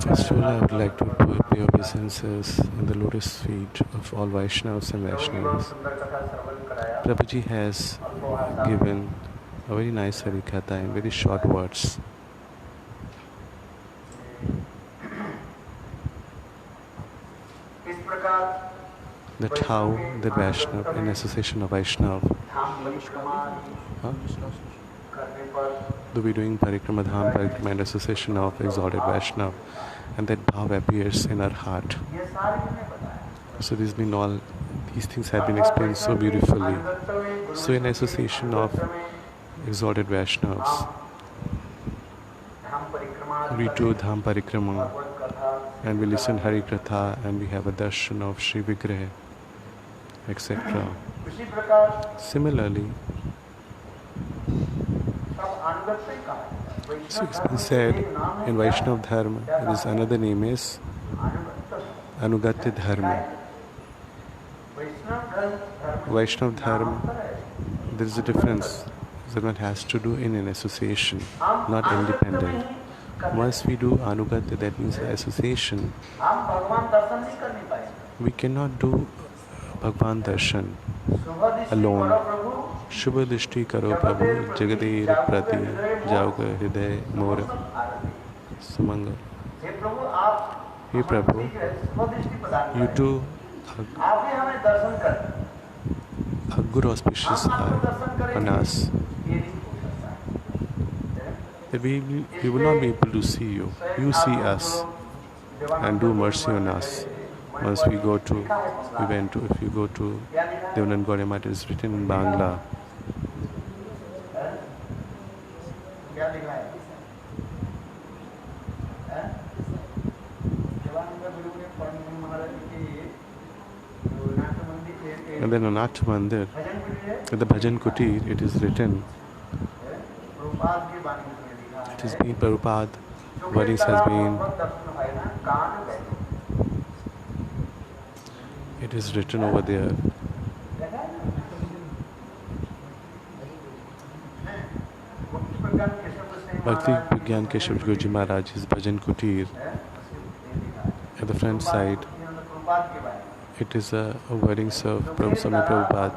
First of all, I would like to pay obeisances in the lotus feet of all Vaishnavas and Vaishnavas. Prabhuji has given a very nice Harikatha in very short words. That how the Vaishnav, in association of Vaishnav, do we doing Parikrama Dham, Parikrama and association of exalted Vaishnav, and that bhav appears in our heart. So these things have been explained so beautifully. So in association of exalted Vaishnavas, we do Dham Parikrama and we listen Hari Katha and we have a darshan of Shri Vigrah, etc. Similarly, so it's been said in Vaishnav Dharma, there is another name is Anugatya Dharma. Vaishnav Dharma, there is a difference that one has to do in an association, not independent. Once we do Anugatya, that means association, we cannot do Bhagwan Darshan alone. Shubha Dishti Karo Prabhu, Jagadir Prati, Jauga Hriday Mor Samanga. Hey Prabhu, you do a good auspicious eye on us. That we will not be able to see you. You see us and do mercy on us. Once if you go to Devanand Gauriya Math, it is written in Bangla. And then on Nath Mandir, at the Bhajan Kutir, it is written, it has been Prabhupada, wordings has been, it is written over there. Bhakti Vigyan Keshav Guruji Maharaj's Bhajan Kutir. At the front side, it is a wordings of Prabhu Swami Prabhupada.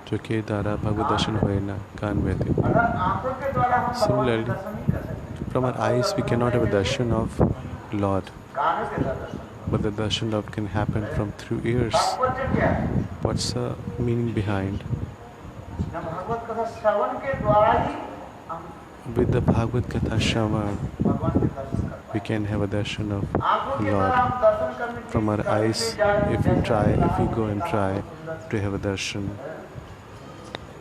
Joke Dara Bhagavad Darshan Hoena Kan Vede. Similarly, from our eyes we cannot have a darshan of Lord, but the darshan of can happen from through ears. What's the meaning behind? With the Bhagavad Katha Shravan, we can have a darshan of Lord. From our eyes, if we go and try to have a darshan,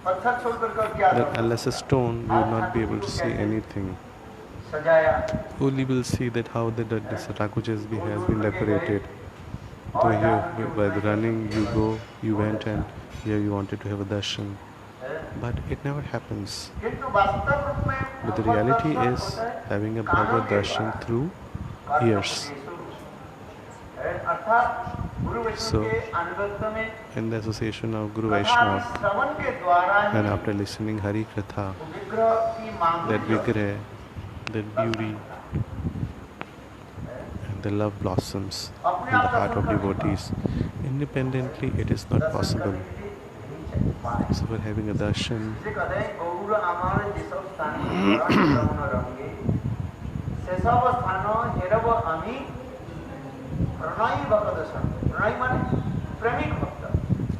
that unless a stone, we will not be able to see anything. Only will see that how this Rakujas has been decorated. Though here, by the running, you went and here you wanted to have a darshan. But it never happens. But the reality is having a Bhagavad darshan through ears. So, in the association of Guru Vaishnav, and after listening Hari Katha, that Vigrah, that beauty, and the love blossoms in the heart of devotees. Independently, it is not possible. So we're having a darshan.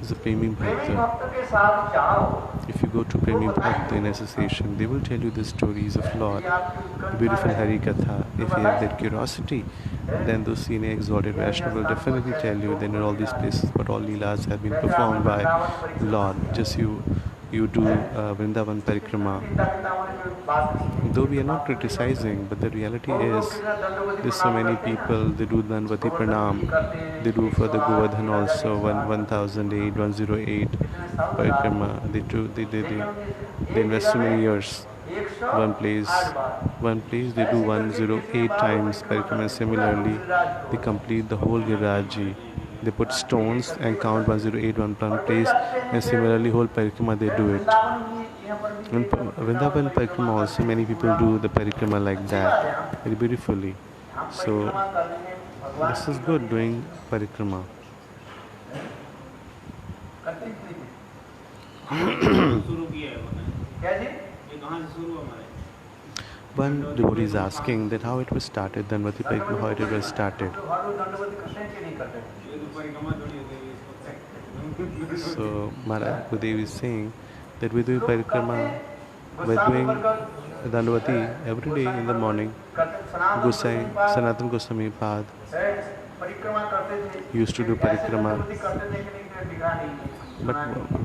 It's a Premi Bhakta. If you go to Premi Bhakta in association, they will tell you the stories of Lord, the beautiful Hari Katha. If you have that curiosity, then those senior exalted Vaishnava will definitely tell you that in all these places what all Leelas have been performed by Lord. Just you do Vrindavan Parikrama. Though we are not criticizing, but the reality is there's so many people, they do Dhanvati Pranam, they do for the Govardhan also, 108 Parikrama, they invest so many years. One place they do 108 times Parikrama. Similarly, they complete the whole Giraji They put stones and count 108 one place, and similarly whole parikrama they do it. In Vrindavan parikrama also many people do the parikrama like that very beautifully. So this is good doing parikrama. One devotee is asking that how it was started, Dhanvati Parikrama, how it was started. So Maharaj Gurudev is saying that we do parikrama by doing Dandavati every day in the morning. Gosai, Sanatana Goswami Pad used to do parikrama. But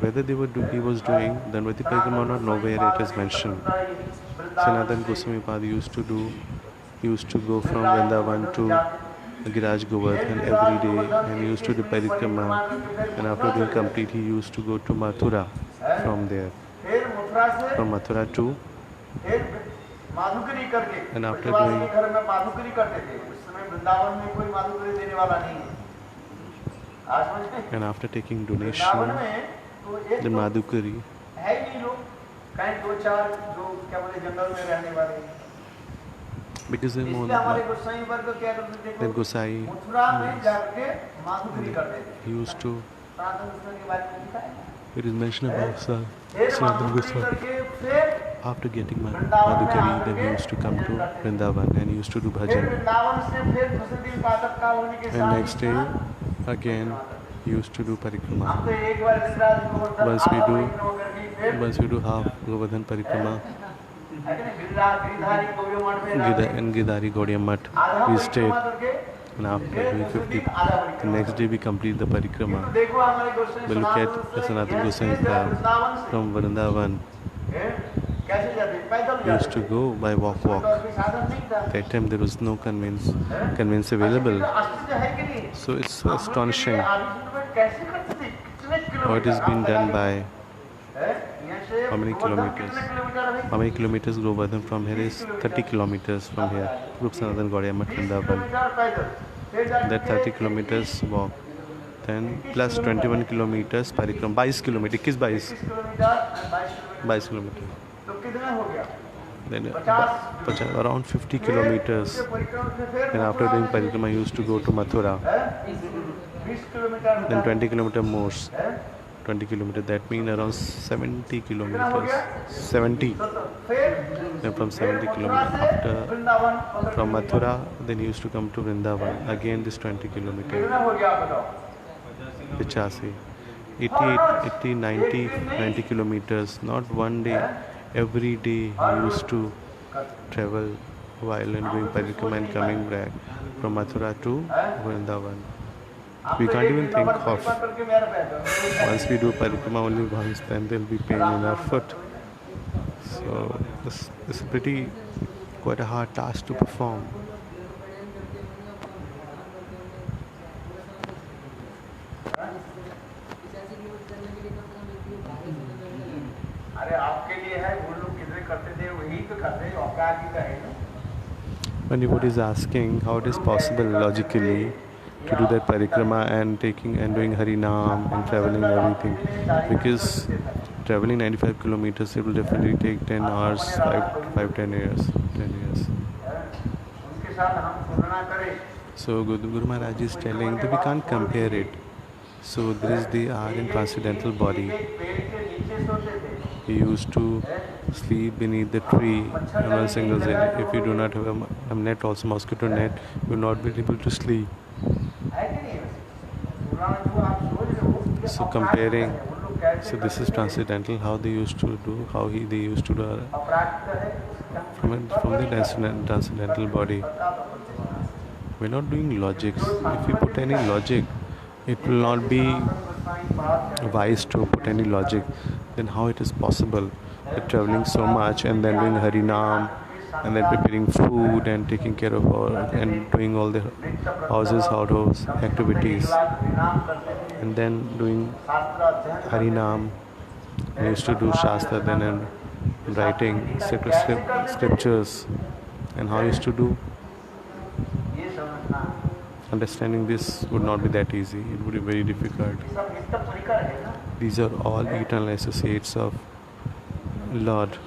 whether he was doing Dandavati parikrama or not, nowhere it is mentioned. Sanatana Goswami Pad used to go from Vrindavan to Giraj Govardhan every day, and he used to do parikrama, and after doing complete he used to go to Mathura from there, from Mathura to, and after doing, and after taking donation, the Madhukari, because then Gosai he used to, it is mentioned about Sanatana Goswami. After getting Madhukari, then he used to come to Vrindavan and he used to do bhajan. And next day, again, he used to do parikrama. Once we do half Govardhan parikrama, in Gidari Gaudiya Math, we stayed, and after doing 50, the next day we complete the parikrama. We look at Sanatana Goswami from Vrindavan. We used to go by walk. That time there was no conveyance available. So it's so astonishing how it has been done by how many kilometers? How many kilometers Govardhan from here is 30 kilometers from here. Rup Sanatana Gaudiya Math Vrindavan. That 30 kilometers walk. Then plus 21 kilometers parikrama. 22 kilometers. 22 kilometers. Then around 50 kilometers. And after doing parikrama, I used to go to Mathura. Then 20 kilometers more. 20 kilometers, that means around 70 kilometers. 70. Then from 70 kilometers, after from Mathura, then he used to come to Vrindavan. Again this 20 kilometers. 85, 88, 80, 90 kilometers. Not one day, every day he used to travel while doing parikrama and coming back from Mathura to Vrindavan. We can't even think of, once we do parikrama only once, then there will be pain in our foot. So this is quite a hard task to perform. When devotee is asking how it is possible logically to do that parikrama and doing Harinam and traveling and everything, because traveling 95 kilometers, it will definitely take 10 hours, 10 years. So Guru Maharaj is telling that we can't compare it. So there is the Aryan transcendental body. He used to sleep beneath the tree on one single day. If you do not have a net, also mosquito net, you will not be able to sleep. So comparing, so this is transcendental, how they used to do, they used to do from the transcendental body. We're not doing logics. If you put any logic, it will not be wise to put any logic. Then how it is possible that traveling so much and then doing Harinam and then preparing food and taking care of all and doing all the household activities and then doing Harinam. I used to do Shastra then and writing scriptures, and how I used to do understanding this would not be that easy. It would be very difficult. These are all eternal associates of Lord.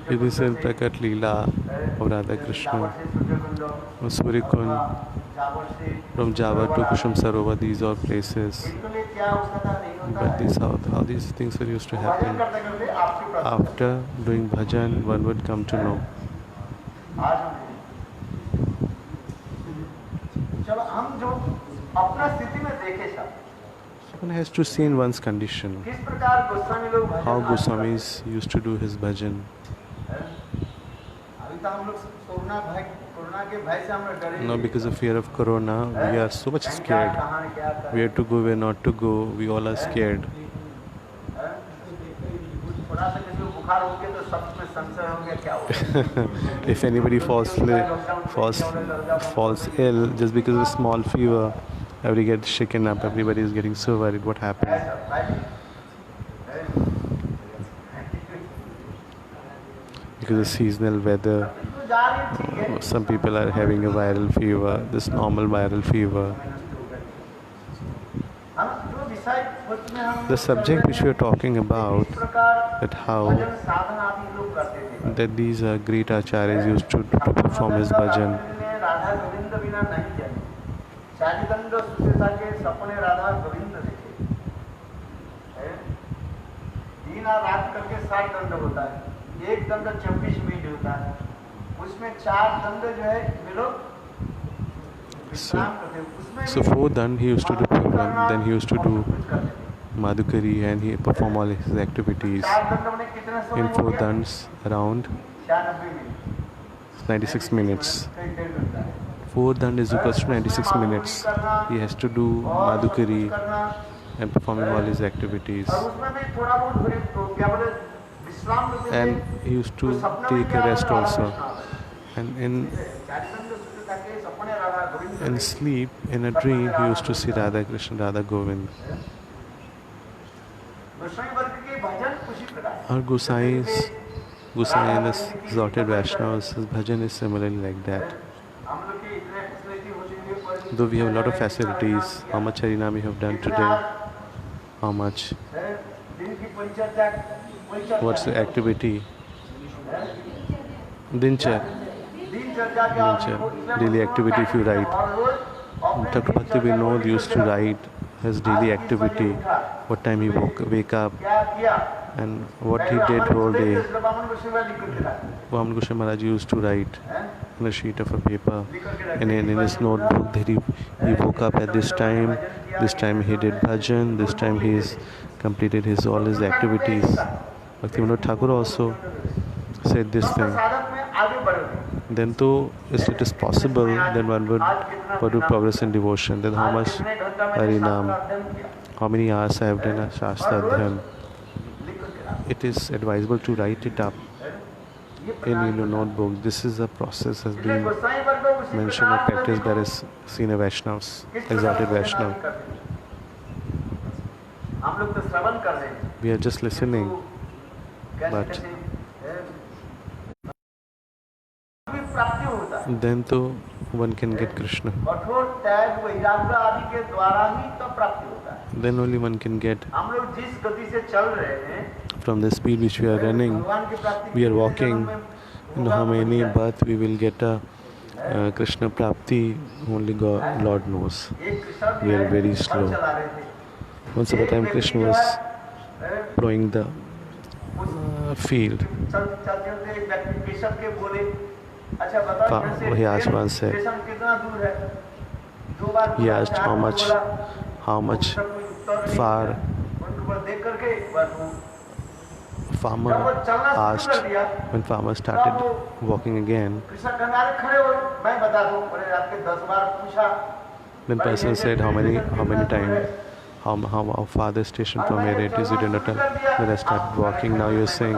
It is in Prakat Leela of Radha Krishna, Surya Kund, from Java to Kushum Sarovar, these are places. But how these things are used to happen. After doing bhajan, one would come to know. One has to see in one's condition how Goswamis used to do his bhajan. Now, because of fear of corona, we are so much scared. Where to go, where not to go, we all are scared. If anybody falls ill just because of a small fever, everybody gets shaken up, everybody is getting so worried. What happened? Because of seasonal weather, some people are having a viral fever, this normal viral fever. The subject which we are talking about, that how that these great acharyas used to perform his bhajan. एक दंड 26 minute होता है, उसमें 4 दंड जो है वे लोग विश्राम करते हैं. So 4 dand he used to do program, then he used to do Madhukari and he perform all his activities. In 4 dands around 96 minutes. 4 dand is equals to 96 minutes. He has to do Madhukari and performing all his activities. And he used to take a rest also. And in sleep, in a dream, he used to see Radha Krishna, Radha Govind. Our Gosais and his exalted Vaishnavas, his bhajan is similarly like that. Though we have a lot of facilities, how much Harinam we have done today, how much, what's the activity, Dinchar, daily activity if you write. Dr. Bhakti Vinod used to write his daily activity, what time he wake up and what he did whole day. Vaman Goswami Maharaj used to write on a sheet of a paper and in his notebook that he woke up at this time he did bhajan, this time he's completed all his activities. Bhakti Vinod Thakur also said this thing. Then though if it is possible, then one would do progress in devotion. Then how much Harinam, how many hours I have done a Shastra Adhyan. It is advisable to write it up in your notebook. This is a process has been mentioned or practiced by his senior Vaishnavas, exalted Vaishnav. We are just listening, but then though one can get Krishna. Then only one can get. From the speed which we are running, we are walking, in how many births we will get a Krishna Prapti, only God, Lord knows. We are very slow. Once upon a time, Krishna was plowing the field. He asked once, he asked how much far. Farmer asked when farmer started walking again. Then person said how many times, how far the station from here it is. You did not tell. Then I started walking. Now you're saying,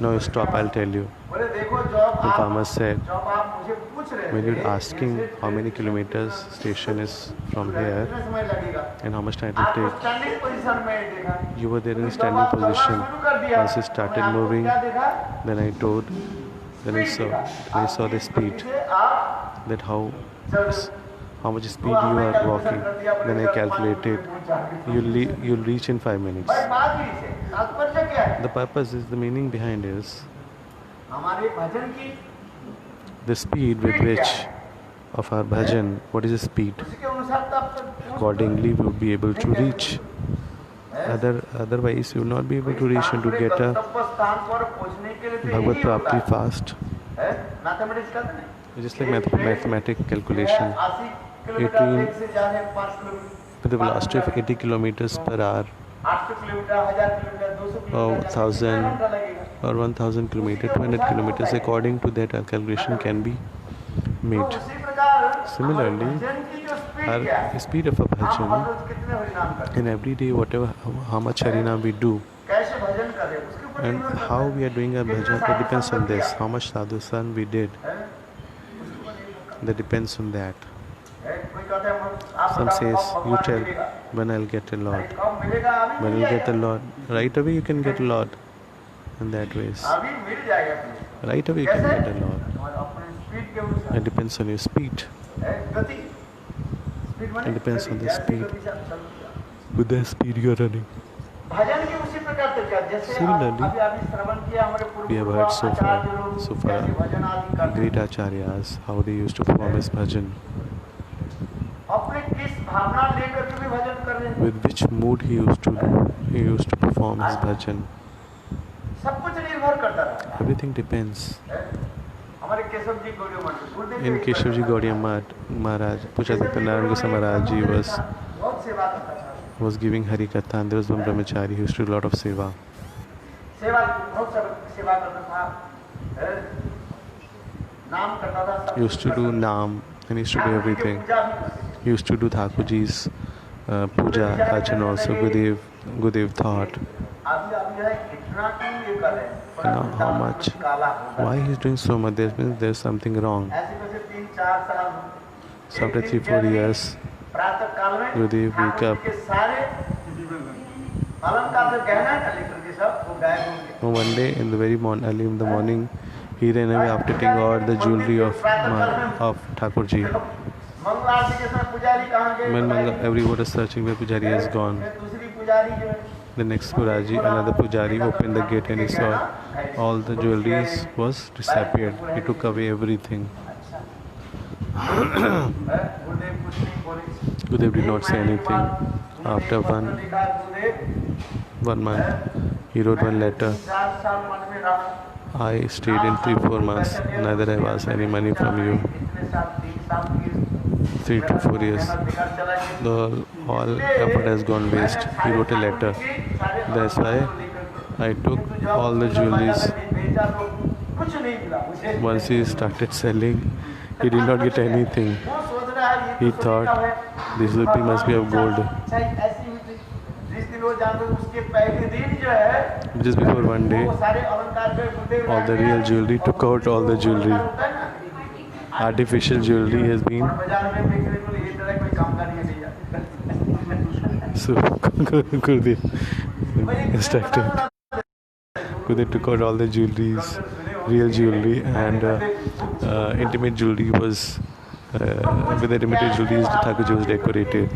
no, stop, I'll tell you. The farmer said, पूछ रहे when थे you're asking how many kilometers station is from here कितना समय लगेगा, and how much time it will आपको take, standing position में देखा, you were there in क्योंकि जब standing आप चलना position. शुरू कर दिया, Once you तो started आपको moving, क्या देखा, then I told, then I speed saw, देखा, then I saw the आप speed, किस गति से आप that चल how much speed you are walking. Then I calculated, you'll reach in 5 minutes. भाई बात ही से तात्पर्य क्या है, The purpose is, the meaning behind is हमारे भजन की the speed with which of our bhajan, what is the speed? उसके अनुसार तब Accordingly, we will be able to reach. Otherwise, you will not be able to reach and to get a स्थान पर पहुंचने के लिए तो Bhagavad यही होता Prapti fast. है, मैथमेटिक्स का नहीं, It's just like mathematical calculation. 80 kilometre वेग से जा रहे हैं 5 kilometre, With the velocity of 80 kilometers per hour 800 kilometre, 1000 kilometre, 200 or kilometre, 1000 घंटा लगेगा। or 1000 kilometers, 200 kilometers, according to that a calculation can be तो made. उसी प्रकार Similarly, भजन की जो स्पीड क्या है, Our speed of a हम bhajan, हर रोज कितने हरिनाम करते हैं, in every day, whatever, how much harinam we do, कैसे भजन कर रहे हैं, उसके ऊपर and निर्भर करता how है। we are doing our कितने bhajan, that Sadhu depends on संगत this. किया, How much sadhusan we did, है? उसके ऊपर निर्भर करता that depends on that. है। कोई कहता है आप Some बताओ says, कब you भगवान tell, मिलेगा, when I'll get a अरे lot. कब मिलेगा, अभी When mill you'll get a जाएगा, lot, right away you can get a lot. In that ways, अभी मिल जाएगा तुम्हें। right away you can कैसे? get a lot. तुम्हारे अपने स्पीड के अनुसार It depends on your speed. है, गति, स्पीड माने It depends गति, on the जैसी speed. गति से आप चलते हैं। With the speed you are running. भजन की उसी प्रकार से क्या, जैसे Similarly, अभी श्रवण किया हमारे we have पूर्व heard so far, आचार्य लोग so far, कैसे भजन आदि करते great हैं। acharyas, how they used to perform his bhajan, अपने किस भावना लेकर के भी भजन कर रहे हैं, with which mood he used to perform his bhajan. सब कुछ निर्भर करता रहा है। Everything depends. हमारे केशव जी गौड़िया मठ गुरुदेव In ji Keshavji Gaudiya Maharaj, Pujadatya Narayan Goswami Maharaj ji बहुत सेवा करता था, was giving Hari Katha, and there was one brahmachari who used to do a lot of seva. सेवा बहुत सेवा करता था, है? नाम करता था, सब He used to do Naam, and he used to do Thakur ji की everything. पूजा भी करते थे। He used to do Thakurji's puja, archana also. Gurudev thought, अभी अभी है कितना क्यों ये कर रहे हैं, and now how much, काला होगा। why he's doing so much, that means there's something wrong. ऐसे कैसे 3-4 साल So after एक दिन 3-4 जल्दी years, प्रातः काल में गुरुदेव ठाकुर wake जी up. के सारे अलंकार जो गहना था लेकर के सब वो गायब होंगे। One day in the very early in the morning, he ran away after taking all the jewelry of Thakurji. मंगल आरती के समय पुजारी कहाँ गए? When everyone was searching where Pujari has gone, फिर दूसरी पुजारी जो है the next Pujari, another Pujari opened the gate and he saw all the jewelries was disappeared. He took away everything. गुरुदेव कुछ नहीं बोले। Gurudev did not say anything. After लिखा गुरुदेव 1 month, he wrote one letter. 7 साल मन में रहा, I stayed in 3-4 months. Neither have asked any money from you. इतने साल 3 साल की 3 to 4 years. बेकार चला गया। All effort has gone waste. He wrote a letter. That's why I took all the jewelries. कुछ नहीं मिला मुझे। Once he started selling, he did not get anything. वो सोच रहा है ये He तो thought सोचता है, this rupee must be of gold. चाहे ऐसी हुई थी। जिस दिन वो जानते उसके पहले दिन जो है Just before one day, वो सारे अलंकार जो गुरुदेव all the real jewelry took out all the jewelry. होता है ना, Artificial jewelry has been. और बाजार में बेचने को ये तरह कोई कामगार नहीं ले जाते। So Gurudev instructed. Gurudev took out all the jewelries, real jewelry, and intimate jewelry was. With the intimate jewelry, Thakurji was decorated.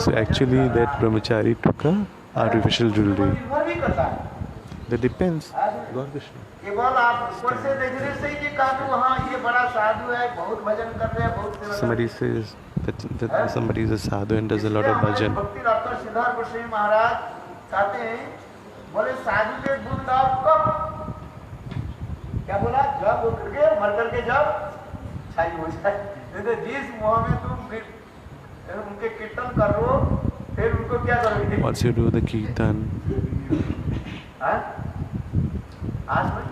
So actually, that brahmachari took a artificial jewelry. निर्भर भी करता है। That depends. God Krishna. केवल आप ऊपर से देखने से ही कहा तो हाँ ये बड़ा साधु है, बहुत भजन कर रहे हैं, बहुत सेवा कर रहे हैं। Somebody says that somebody is a sadhu and does a lot of bhajan. भक्ति डॉक्टर सिद्धार्थ गोस्वामी महाराज कहते हैं, बोले साधु के गुण गाओ कब? क्या बोला? जब वो करके मर करके जब छाई हो जाए। नहीं तो जिस मोह में तुम उनके कीर्तन कर रो, फिर उनको क्या करोगे? Once you do the kirtan, हाँ? आज में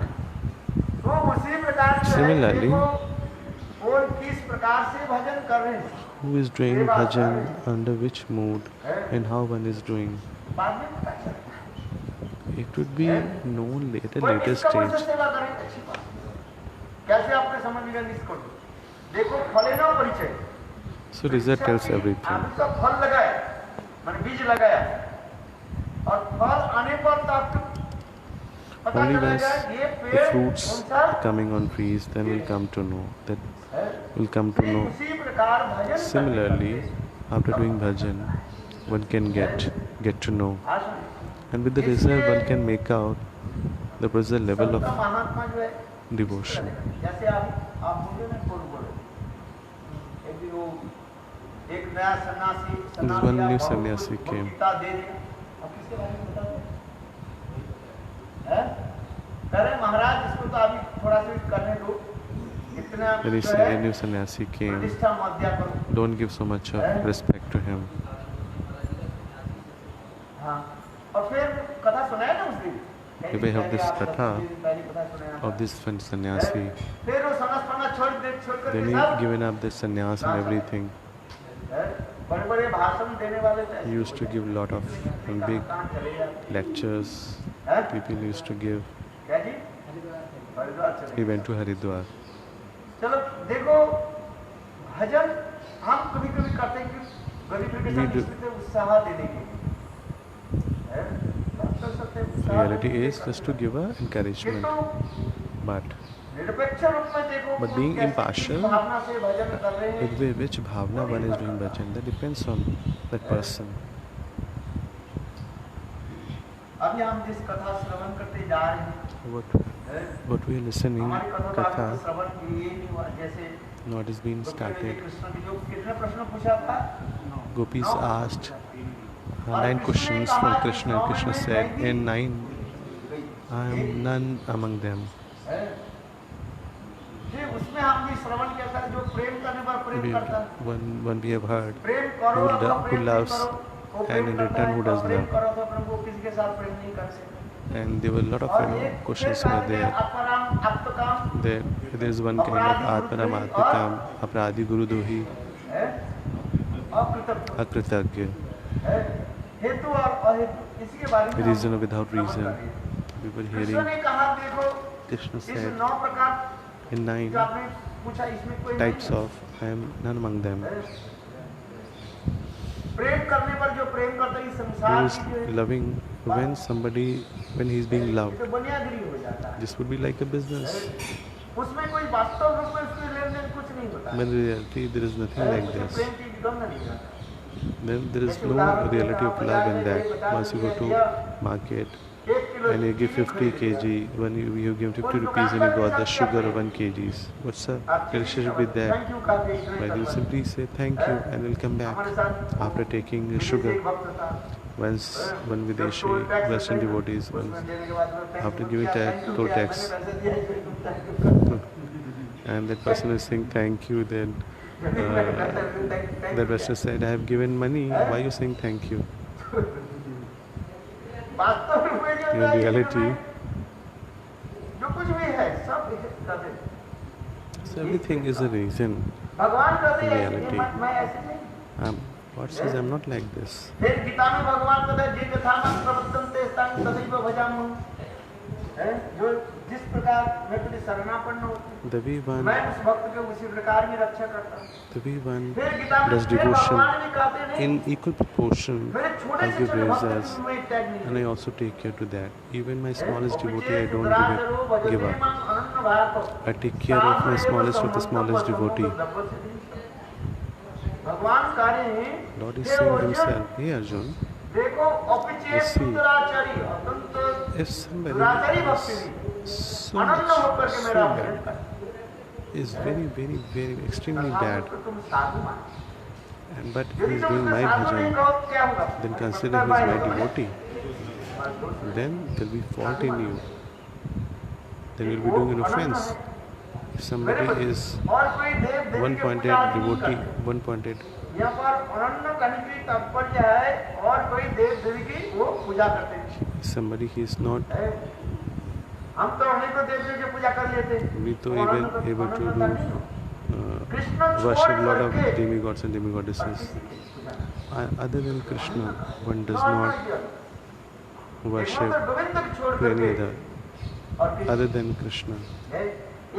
तो उसी प्रकार से Similarly, और किस प्रकार से भजन कर रहे हैं who is doing bhajan, under which mood, and how one is doing, बाद में पता चलता है। it would be known at a कोई later निष्कपट से stage. सेवा करें, अच्छी बात। कैसे आपके समझ में निष्कपट? देखो फले न परिचय। So result tells आप everything. इसका फल लगाए, मैंने बीज लगाया, और फल आने पर तो आपको पता Only once चलेगा ये the पेड़ fruits कौन सा are coming on trees, then we'll come to know. That है। we'll come to know. उसी प्रकार भजन करते Similarly, करते after doing bhajan, one can get to know, हाँ सुनिए। and with the result, one can make out the present level सबका of महात्मा जो है devotion. जैसे आप बोले ना कोड बोले एक दिन वो एक नया सन्यासी This one new sannyasi came. Gita दे दिया। अब किसके बारे में बता दो हैं? कह रहे महाराज इसको तो अभी थोड़ा सा करने दो, इतना When he जो said है, a new sannyasi came, प्रतिष्ठा मत दिया करो। don't give so much of respect to him. हाँ, और फिर कथा सुनाया ना उस दिन। If I have this आप katha पहली कथा सुनाया था। of this sannyasi, फिर वो समझ छोड़ कर then he given up the sannyas and everything. बड़े बड़े भाषण देने वाले थे। He used to give a lot of big lectures. People used to give. क्या जी? हरिद्वार चले He गए। went to Haridwar. चलो देखो भजन हम कभी कभी करते हैं कि गरीबों के साथ इसमें उत्साह देने के लिए। हैं? बात कर सकते हैं, उत्साह Reality देने के is लिए just to give a करते हैं। encouragement. किंतु But निरपेक्ष रूप में देखो But कि being कैसे impartial, किस भावना से भजन कर रहे हैं। with which bhavna one is doing bhajan, that depends on that person. अभी हम जिस कथा श्रवण करते जा रहे हैं, What we are listening, हमारी कथा तो katha, आपको श्रवण की ये नहीं हुआ जैसे now it is being Krishna started. ने जो कितने प्रश्न पूछा था, Gopis asked 9 questions from Krishna, and Krishna said, in 9, I am none among them. जी उसमें हम भी श्रवण क्या करें, जो प्रेम करने पर प्रेम करता है, One we have heard, प्रेम करो अथवा who प्रेम नहीं loves, करो, वो and प्रेम in करता return है, who does प्रेम love. करो तो प्रभु वो किसी के साथ प्रेम नहीं कर सकते। And there were a lot of और एक questions फिर were कहते हैं there. अपराम अपकाम There is one kind of Atmanam Atmakam, Apradi Guru Dohi, है, अकृतज्ञ Akritagya, है, हेतु और अहेतु इसी के बारे में हम reason or without Shravan reason. कर रहे हैं। We were कृष्ण hearing, ने कहा देखो Krishna इस said, 9 प्रकार in 9 जो आपने पूछा इसमें कोई types नहीं of, I am none among them. है। प्रेम करने पर जो प्रेम करता है इस Who संसार is की जो है, loving when he is being ये loved. तो बुनियादी हो जाता है। This would be like a business. उसमें कोई वास्तव रूप में उसके लेन देन कुछ नहीं होता But in reality, there is nothing like उसमें this. प्रेम की गंध नहीं होता। Then there is no reality of love in that. Once you go to market, 1 kilo and you give 50 kg, when you give 50 rupees and you got the sugar of 1 kgs. What's the relationship with that? Thank you कहते हैं इसमें But you करवा। simply say thank you and we'll come back हमारे साथ after taking the विदेशी sugar. एक भक्त था, Once one Videshi, Western devotees, उसमें once, देने के बाद में thank after you giving किया, tax, thank you toll किया, tax. मैंने पैसे दिए, thank you। and that person is saying thank you, then that person said, I have given money, why are you saying thank you? वास्तव में जो In है, reality, जो कुछ भी है सब कहते हैं। so everything is a reason. भगवान कहते हैं Reality. मैं ऐसे नहीं। God says, I'm not like this. फिर गीता में भगवान कहते हैं जे यथा मन प्रवर्तन ते स्थान तदैव भजामि। है जो जिस प्रकार मैं तुझे शरणापन्न हूँ, The way one, मैं उस भक्त के उसी प्रकार की रक्षा करता हूँ। the way one फिर गीता में does फिर devotion भगवान भी कहते नहीं, in equal proportion, मेरे छोटे I से give छोटे भक्त praises को मैं त्याग नहीं and I also take care to that. Even my smallest करता। devotee, I उपजे don't दुराचरो भजते give up. मां अनन्य भातो। I take care of my smallest of the smallest devotee. भगवान कार्य हैं, Lord is hey saying Arjun, himself, hey Arjun, देखो अपचे You see, दुराचारी अत्यंत if somebody दुराचारी भक्ति भी is so अनन्य होकर much, के so मेरा भजन bad, कर, is very extremely bad, तो तुम साधु मान। but he यदि is तुम doing उसे my साधु नहीं bhajan, कहो क्या होगा? then consider he is my devotee. Then there will be fault in you. Then you will be doing an offense. If somebody is और कोई देव देवी के one-pointed पूजा आदि नहीं devotee, करते। one-pointed, यहाँ पर अनन्य कहने की तात्पर्य है और कोई देव देवी की वो पूजा करते हैं। somebody he is not है? हम तो नहीं तो देव देवी की पूजा कर लेते हैं। we to वो even अनन्य able to अनन्यता do नहीं हो। कृष्ण worship छोड़ lot of करके demigods and और demigoddesses. किसी की पूजा नहीं। Other than Krishna, one does और not कोई worship एकमात्र गोविंद को छोड़ to any करके other और किसी other than Krishna. है,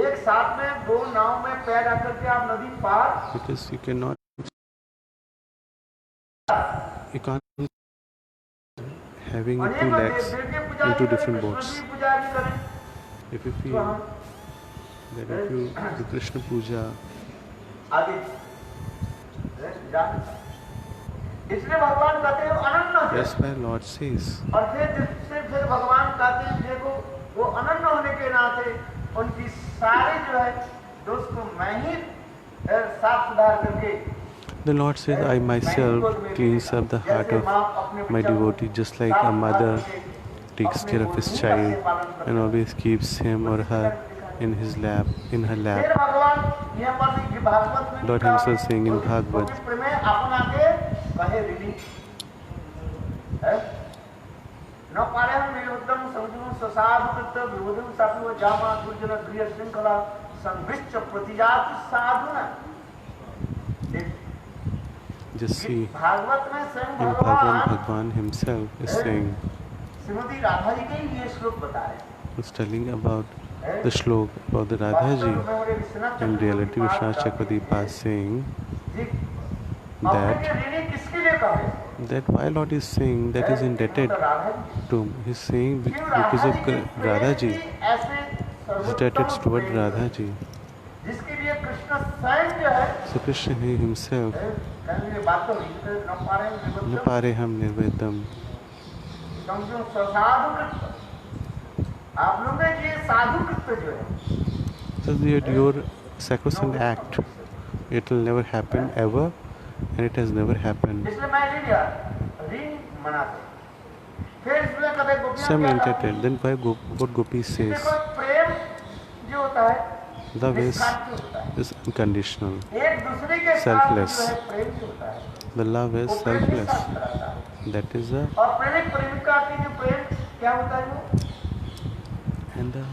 एक साथ में दो नाव में पैर रख करके आप नदी पार because you can't having अनेक two legs Devi Puja in two भी करें, different कृष्ण boats. की पूजा भी करें If you तो feel हम that if you do Krishna puja, आगे जा इसलिए भगवान कहते हैं अनन्य है। that's why Lord says, और फिर भगवान कहते हैं देखो वो अनन्य होने के नाते उनकी सारी जो है दोष को मैं ही साफ सुधार करके the Lord says, I myself cleans up the heart of my devotee, just like a mother takes care of his child and always keeps him or her in his lap, in her फिर lap. भगवान यहाँ पर भी भागवत में Lord himself saying in Bhagavad, पवित्र में अपना के कहे ऋणी है न पारे हम निरुद्धम संजुम ससाधु कृत विवधम सापि व जामा दुर्जन गृह श्रृंखला संविष्ट प्रतिजात साधु न just see, भागवत में स्वयं in Bhagavan, Bhagavan himself is saying, Shrimati Radha ji के लिए श्लोक बता रहे हैं was telling about the shlok about the Radha ji. In reality, Vishwanath Chakravarti is saying that why Lord is saying that is indebted to him. He's saying because of Radha ji, he's indebted toward Radha ji. जिसके लिए कृष्ण स्वयं जो है So Krishna he himself, बात तो न पारे न पारे हम निर्वेदम. समझो साधु कृत्य आप लोगों के लिए साधु कृत्य जो है So that your sacrosanct act, it will never happen ever, and it has never happened. इसलिए मैं ऋण लिया ऋण मनाते फिर इसमें कभी गोपियां Some क्या entitled. Then why what Gopi says, देखो प्रेम जो होता है love is निस्वार्थ होता है unconditional. एक दूसरे के साथ Selfless. जो है प्रेम जो होता है The love is वो प्रेम ही selfless. साथ रहता है That is a और प्रेमिक प्रेमिका की जो प्रेम क्या होता है वो and the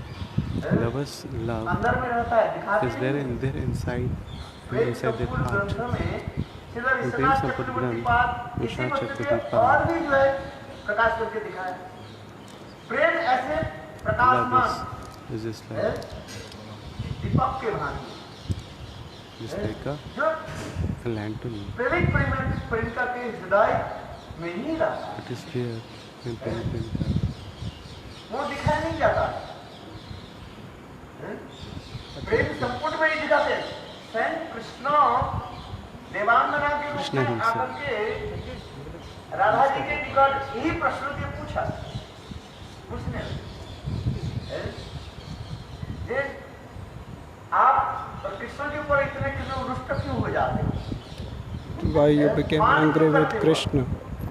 lover's love अंदर में रहता है दिखाते is there in there inside Prem inside that संपूर्ण heart. ग्रंथ में श्रील प्रेम विश्वनाथ संपूर्ण चक्रवर्ती ग्रंथ, पाद इसी विश्वनाथ वचन चक्रवर्ती के पाद। और भी जो है प्रकाश करके दिखाया प्रेम ऐसे प्रकाशमान Love is just है like दीपक के भांति a जो lantern. प्रेमिक प्रेमिका के हृदय में ही रहता है It is there in Prem. वो दिखाई नहीं जाता है? प्रेम संपूर्ण में ही दिखाते हैं स्वयं कृष्ण देवांगना के रूप कृष्ण में himself. आकर के राधा जी के निकट यही प्रश्न के पूछा उसने है? जे आप कृष्ण के ऊपर इतने क्यों रुष्ट क्यों हो जाते हो Why you became angry with Krishna?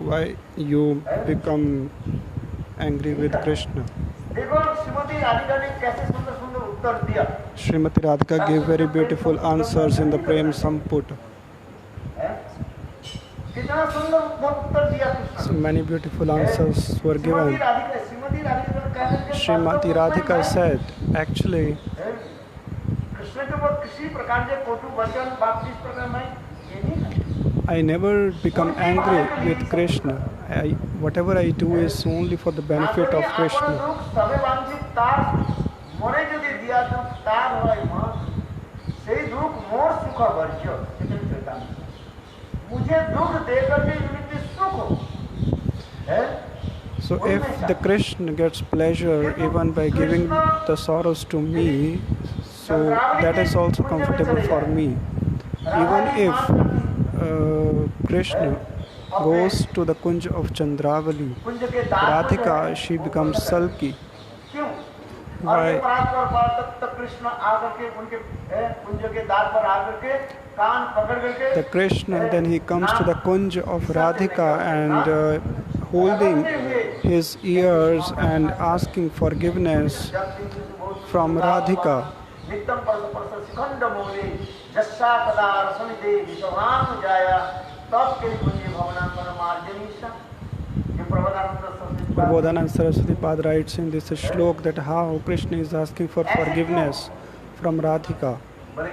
Why you become angry with Krishna? देखो श्रीमती राधिका ने कैसे सुंदर सुंदर उत्तर दिया Srimati Radhika gave very beautiful answers in the Prem Samputa. है? कितना सुंदर उत्तर दिया Krishna So many beautiful answers were given. Shrimati Radhika ने कहने के Srimati Radhika said, actually, Krishna के ऊपर किसी प्रकार से कोटु वचन बात इस प्रकार मैं ये नहीं करता। I never become angry with Krishna. Whatever I do is only for the benefit of Krishna. सबे वांछित तार मोरे যদি দিয়া তো তার হয় মা সেই দুঃখ মোর সুখ বর্জ্য এটা চেতা मुझे दुख देकर भी निमित्त सुख हो है So if the Krishna gets pleasure even by giving the sorrows to me, so that is also comfortable for me. Even if Krishna goes to the Kunj of Chandravali, कुंज के दांत Radhika, she becomes sulky. क्यों Why? और पर तक कृष्ण आकर के उनके कुंज के दांत पर आकर के कान पकड़ करके The Krishna, then he comes to the Kunj of Radhika and holding his ears and asking forgiveness from Radhika. नित्यम परस शिखंड मूले जस्सा कदा रसनिदे विश्वाम जाया तब के कुंज भवनांगन मार्जनीशा ये Prabodhanand Saraswati Prabodhananda Saraswati Pad writes in this shlok that how Krishna is asking for forgiveness from Radhika. बोले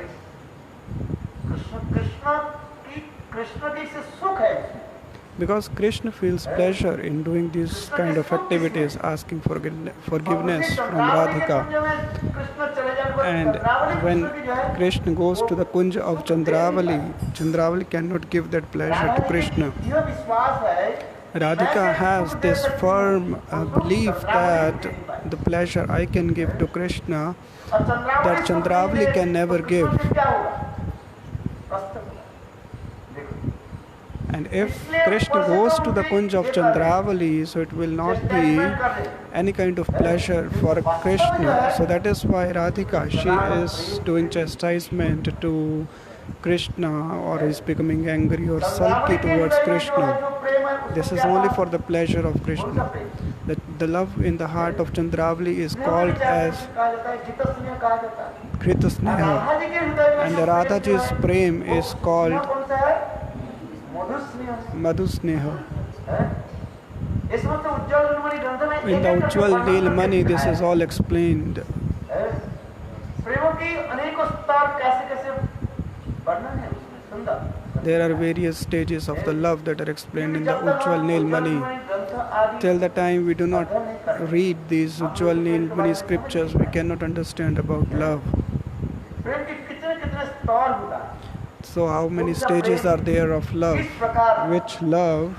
कृष्ण की से सुख है Because Krishna feels pleasure in doing these kind of activities, asking forgiveness from Radhika. Krishna चले And when Krishna goes to the Kunj of Chandravali, Chandravali cannot give that pleasure to Krishna. यह विश्वास है Radhika has this firm belief that the pleasure I can give to Krishna, that Chandravali can never give. क्या होगा? कष्ट होगा। देखो, And if Krishna goes to the Kunj of Chandravali, so it will not be any kind of pleasure for Krishna. So that is why Radhika, she is doing chastisement to Krishna, or is becoming angry or sulky towards Krishna. This is only for the pleasure of Krishna. The love in the heart of Chandravali is called as Krita Sneha, and the Radhaji's prem is called Madhu Sneha. In the Ujjwal Neelmani, this is all explained. There are various stages of the love that are explained in the Ujjwal Neelmani. Till the time we do not read these Ujjwal Neelmani scriptures, we cannot understand about love. So how many stages are there of love? Which love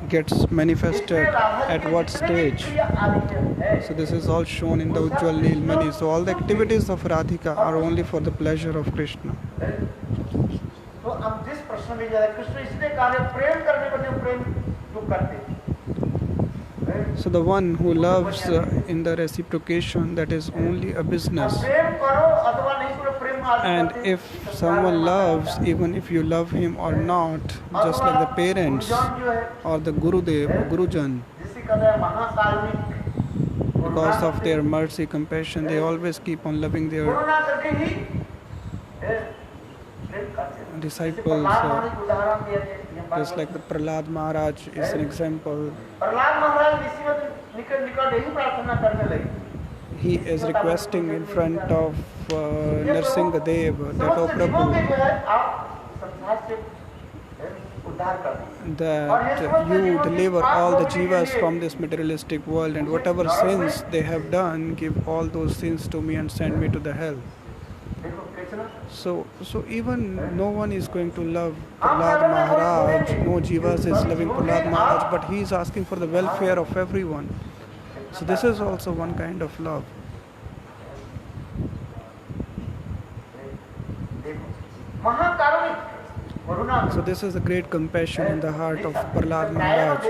gets manifested at what stage? So this is all shown in the Ujjwal Neelmani. So all the activities of Radhika are only for the pleasure of Krishna. तो हम जिस प्रश्न में जा रहे कृष्ण इसलिए कहा प्रेम करने पर जो प्रेम तू करते। So the one who loves in the reciprocation, that is only a business. प्रेम करो अथवा नहीं करो प्रेम And if someone loves, even if you love him or not, just like the parents or the Gurudev or Gurujan, जिसे कहते हैं महाकारुणिक, because of their mercy, compassion, they always keep on loving their करुणा करके ही प्रेम करते हैं। disciples. उदाहरण दिए थे Just like the Prahlad Maharaj is an example. Prahlad महाराज ऋषि में निकट निकट यही प्रार्थना करने लगे। He is requesting in front of Narsingha Dev that, O Prabhu, that you deliver all the jivas from this materialistic world, and whatever sins they have done, give all those sins to me and send me to the hell. So even no one is going to love Prahlad Maharaj, no jivas is loving Prahlad Maharaj, but he is asking for the welfare of everyone. So this is also one kind of love. So this is the great compassion in the heart of Prahlad Maharaj.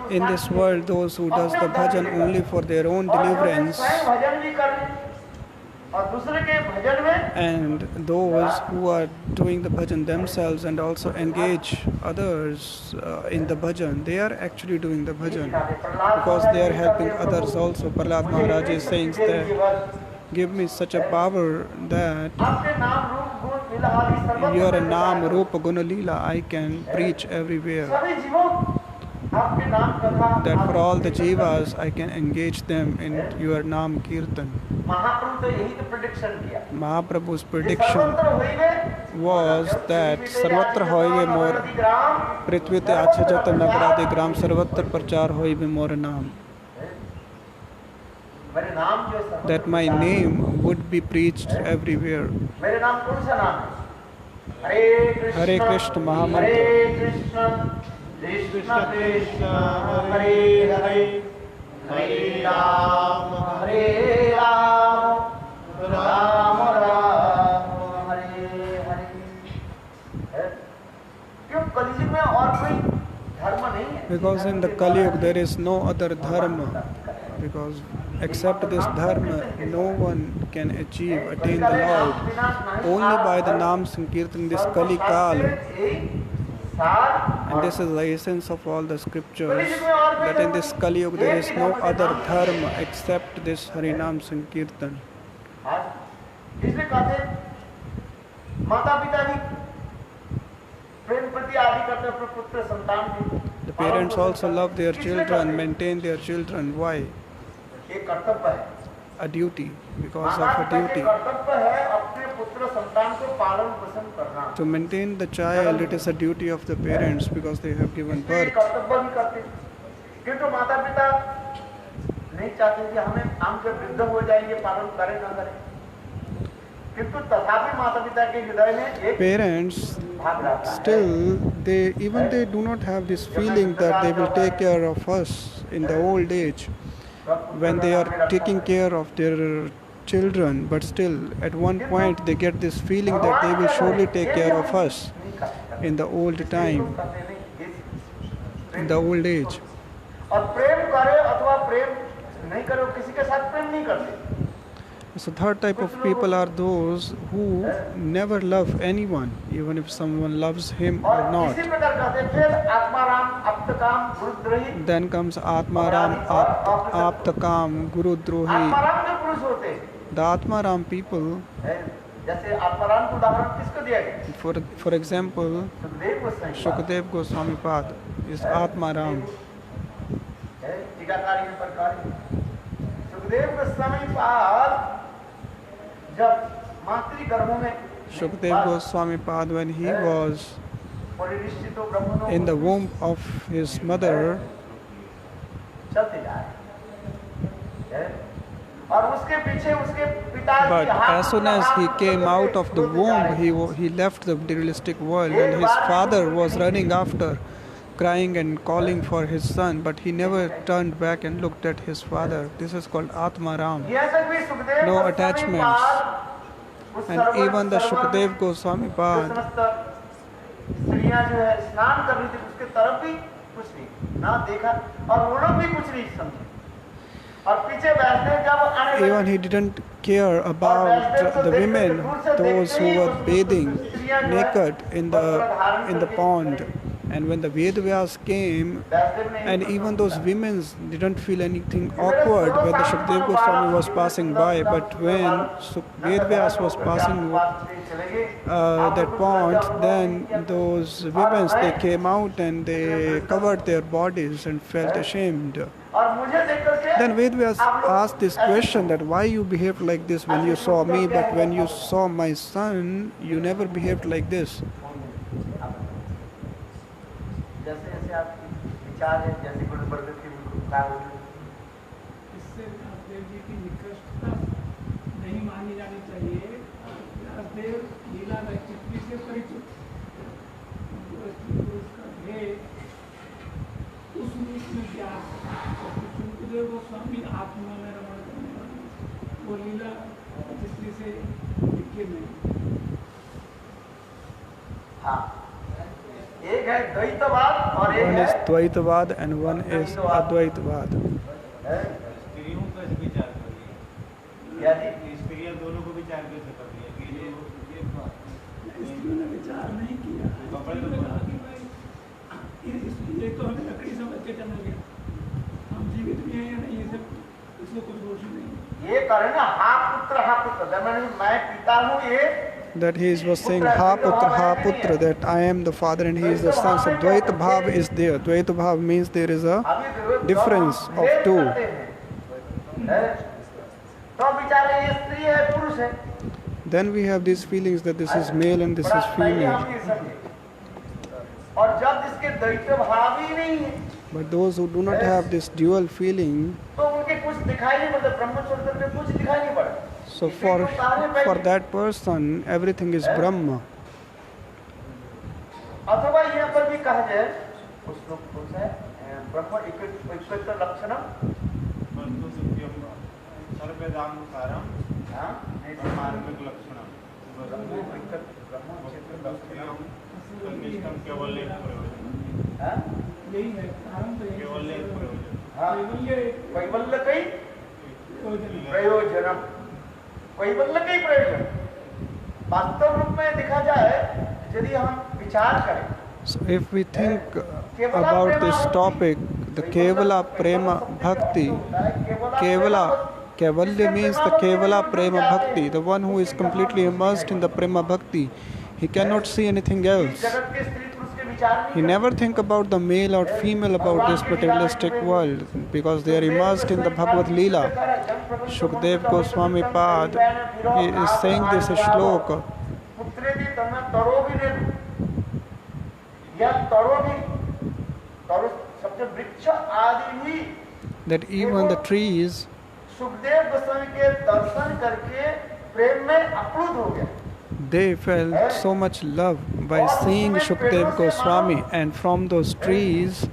In this world, those who does the bhajan only for their own deliverance, and those who are doing the bhajan themselves and also engage others in the bhajan, they are actually doing the bhajan because they are helping others also. Prahlad Maharaj is saying that, give me such a power that your Naam, Rupa, Guna, Leela, I can preach everywhere. That for all the jivas, I can engage them in your Naam Kirtan. Mahaprabhu's prediction was that Sarvatra hoive more Prithvite Achajata Nagaradi Gram Sarvatra Prachar hoive more Naam. That my name would be preached everywhere. Hare Krishna Mahamantra. Krishna Krishna Hare Hare Hare Ram Ram Ram Hare Hare। क्यों कलियुग में और कोई धर्म नहीं है? Because in the Kali Yuga there is no other dharma. Because except this dharma, no one can attain the Lord. Only by the Naam Sankirtan, this Kali Kal. And this is the essence of all the scriptures, that in this Kali Yuga there is no other dharma except this Harinam Sankirtan. इसलिए कहते हैं माता पिता भी प्रेम प्रति आदि करते हैं अपने पुत्र संतान की। The parents also love their children, maintain their children. Why? ये कर्तव्य है। A duty, because of a duty. कर्तव्य है अपने पुत्र पुत्र संतान को पालन पोषण करना, To maintain the child, it is a duty of the parents because they have given इसलिए birth. कर्तव्य भी करते, किंतु माता पिता नहीं चाहते कि हम जब वृद्ध हो जाएंगे पालन करें ना करें, किंतु तथापि माता पिता के हृदय में एक Parents भाग रहता है। still, they do not have this feeling that they will take care of us in the old age when they are taking care of their children, but still at one point they get this feeling that they will surely take care of us in the old time, in the old age. और प्रेम करे अथवा प्रेम नहीं करे, किसी के साथ प्रेम नहीं करते। So third type of people are those who never love anyone, even if someone loves him or और not. इसी प्रकार कहते हैं, फिर Atmaram अप्तकाम गुरुद्रोही। Then comes Atmaram, Aptakam, Guru Drohi. Atmaram जो पुरुष होते हैं, The Atmaram people, जैसे आत्माराम का उदाहरण किसको दिया गया? for example, सुखदेव गोस्वामी पाद। Shukdev Goswami Pad is Atmaram. टीकाकार ये प्रकार सुखदेव गोस्वामी पाद जब मातृ गर्भ में Shukdev Goswami Pad, when he was परिनिष्ठितो ब्रह्मणो in the womb of his mother, चलते जा रहे हैं, और उसके पीछे उसके पिता but as soon as he came out of the womb, he left the materialistic world, and his father was running after, crying and calling for his son, but he never turned back and looked at his father. This is called Atmaram. No attachments. And even the Shukdev Goswami Pad, स्त्रियां जो है स्नान कर रही थी, उसके तरफ भी कुछ नहीं ना देखा, और वो लोग भी कुछ नहीं समझे, और पीछे बैठने जब आने लगे, even he didn't care about the women, those who were bathing naked in the pond. And when the Vedvyas came, and even those women didn't feel anything awkward when the Shukdev Goswami was passing by, but when Vedvyas was passing that pond, then those women, they came out and they covered their bodies and felt ashamed. Then Vedvyas asked this question, that why you behaved like this when you saw me, but when you saw my son, you never behaved like this. जैसे जैसे आपकी विचार है, जैसे गुरु वर्ग के इससे व्यासदेव जी की निकृष्टता नहीं मानी जानी चाहिए। व्यासदेव लीला चित्री से परिचित, उसका भेद उस रूप में क्या सुखदेव गोस्वामी आत्मा में रमण करने वाले, वो लीला चित्री से लिखे नहीं। हाँ, एक है द्वैतवाद और एक One है is Dvaitavad and one is Advaitavad. स्त्रियों का विचार करिए, क्या जी? स्त्रियां दोनों को विचार कैसे कर रही है कि ये स्त्रियों ने विचार नहीं किया। कपड़े तो ये तो हमें लकड़ी समझ के चला गया, हम जीवित भी हैं या नहीं, ये सब इसमें कुछ दोष नहीं। ये करे ना हा पुत्र, मैं पिता हूँ, ये That he was saying Ha Putra, that I am the father and he is the son. So Dvaita Bhav is there. Dvaita Bhav means there is a difference of two. तो बेचारे ये स्त्री है पुरुष है, Then we have these feelings that this is male and this is female. और जब इसके द्वैत भाव ही नहीं है, But those who do not have this dual feeling, तो उनके कुछ दिखाई नहीं पड़ता, ब्रह्म छोड़ करके कुछ दिखाई नहीं पड़ता। so for that person, everything is Brahma. अथवा यहाँ पर भी कहा जाए, उस लोग पुरुष है ब्रह्म एकत्र लक्षणम, वस्तु सत्यम सर्ववेदांग सारम मार्मिक लक्षणम, ब्रह्म केवल एक प्रयोजन, यही है कारण, तो केवल एक प्रयोजन, कैवल्य कई प्रयोजनम, कैवल्य कई प्रयोजन। वास्तव रूप में देखा जाए, यदि हम विचार करें, So if we think about this topic, the Kevala Prema Bhakti, Kevalya means the Kevala Prema Bhakti, the one who is completely immersed in the Prema Bhakti. He cannot see anything else. जगत के स्त्री पुरुष के विचार He नहीं never think about the male or female about this materialistic world because they are immersed in the Bhagavad Leela. Shukdev Goswami Pad, he is saying this shloka पुत्रेदि तम तरो भी ले लूं, या तरो भी, तरो सबसे वृक्ष आदि भी that even the trees, Sukhdev Goswami के दर्शन करके प्रेम में अप्लुत हो गए. they felt so much love by seeing Shukdev Goswami, and from those trees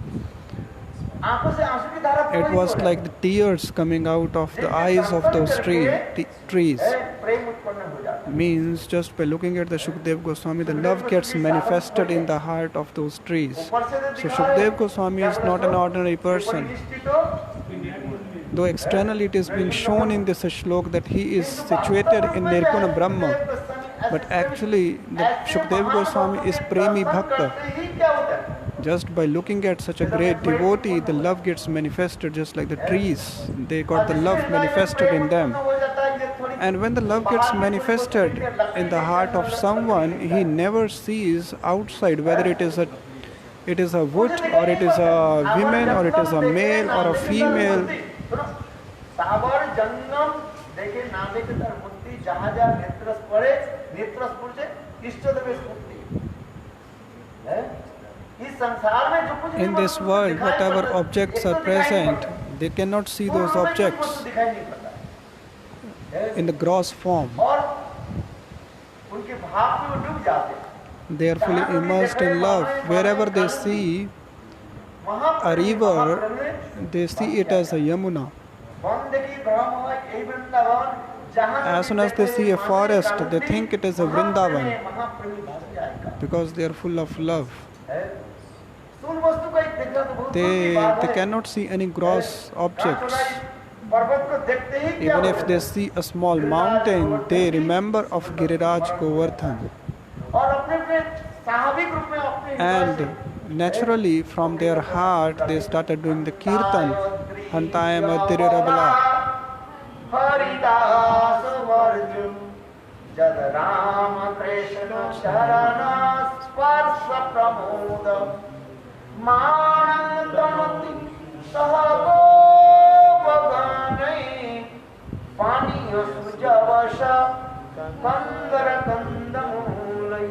आंखों से आंसू की धारा it was like the tears coming out of the eyes of those trees. प्रेम उत्पन्न हो जाता. Means just by looking at the Shukdev Goswami, the love gets manifested in the heart of those trees. So Shukdev Goswami is not an ordinary person. Though externally it is being shown in this shlok that he is situated in Nirguna Brahma, but actually the Shukdev Goswami is Premi Bhakta. Just by looking at such a great devotee, the love gets manifested just like the trees. They got the love manifested in them. And when the love gets manifested in the heart of someone, he never sees outside whether it is a wood or it is a woman or it is a male or a female. सावर जंगम देखे ना देखे तर मुक्ति जहाँ जहाँ नेत्रस पड़े नेत्रस पुरुषे इष्ट देवे मुक्ति है. इस संसार में जो कुछ In this world, whatever objects are present, they cannot see those objects दिखाई नहीं पड़ता in the gross form. और उनके भाव में वो डूब जाते हैं. They are fully immersed in love. Wherever they see a river, they see it as a Yamuna. As soon as they see a forest, they think it is a Vrindavan because they are full of love. They cannot see any gross objects. Even if they see a small mountain, they remember of Giriraj Govardhan. And naturally from their heart they started doing the kirtan. Hantaya Madhiri Rabala. Haridas Varju Jad Rama Krishna Charana Sparsha Pramoda Manantamati Sahago Bhaganai Paniya Sujavasha Kandara Kandamulai.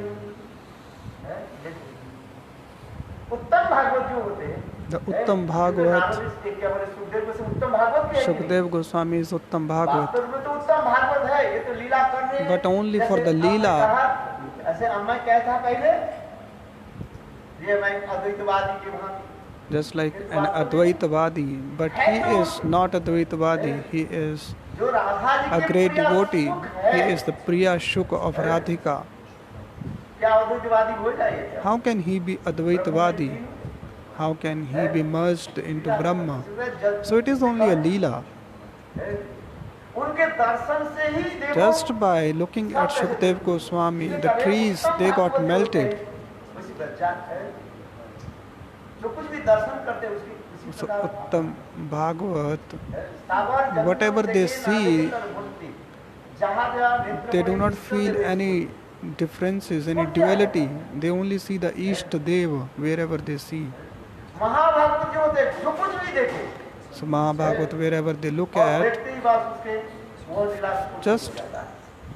उत्तम भागवत जो होते हैं, The Uttam Bhagavat, Shukdev Goswami is Uttam Bhagavat. वास्तव में तो उत्तम भागवत है, ये तो लीला कर रहे हैं. But only for the Leela. ऐसे अम्मा क्या था पहले, ये मैं अद्वैतवादी की भांति. Just like an Advaitavadi, but he is not Advaitavadi, he is जो राधा जी a के great प्रिय devotee, सुख he है, is the Priya Shuka of Radhika. क्या अद्वैतवादी हो जाएगा? How can he be Advaitavadi? How can he be merged into Brahma? So it is only a Leela. उनके दर्शन से ही देखो, Just by looking at Shukdev Goswami, the trees, they got melted. उसी प्रकार है. जो कुछ भी दर्शन करते हैं उसकी उसी So प्रकार Uttam Bhagavat, सावर जन्म whatever they देखे see, नाम देकर मूर्ति. जहाँ जहाँ नेत्र they do कोई not इष्ट feel Dev any differences, any duality. They only see the Ishta Deva wherever they see. Mahabharat जो होते हैं, जो कुछ भी देखे So Mahabhagavat, wherever they look और at, देखते ही बस उसके वो लीला को just देखता है.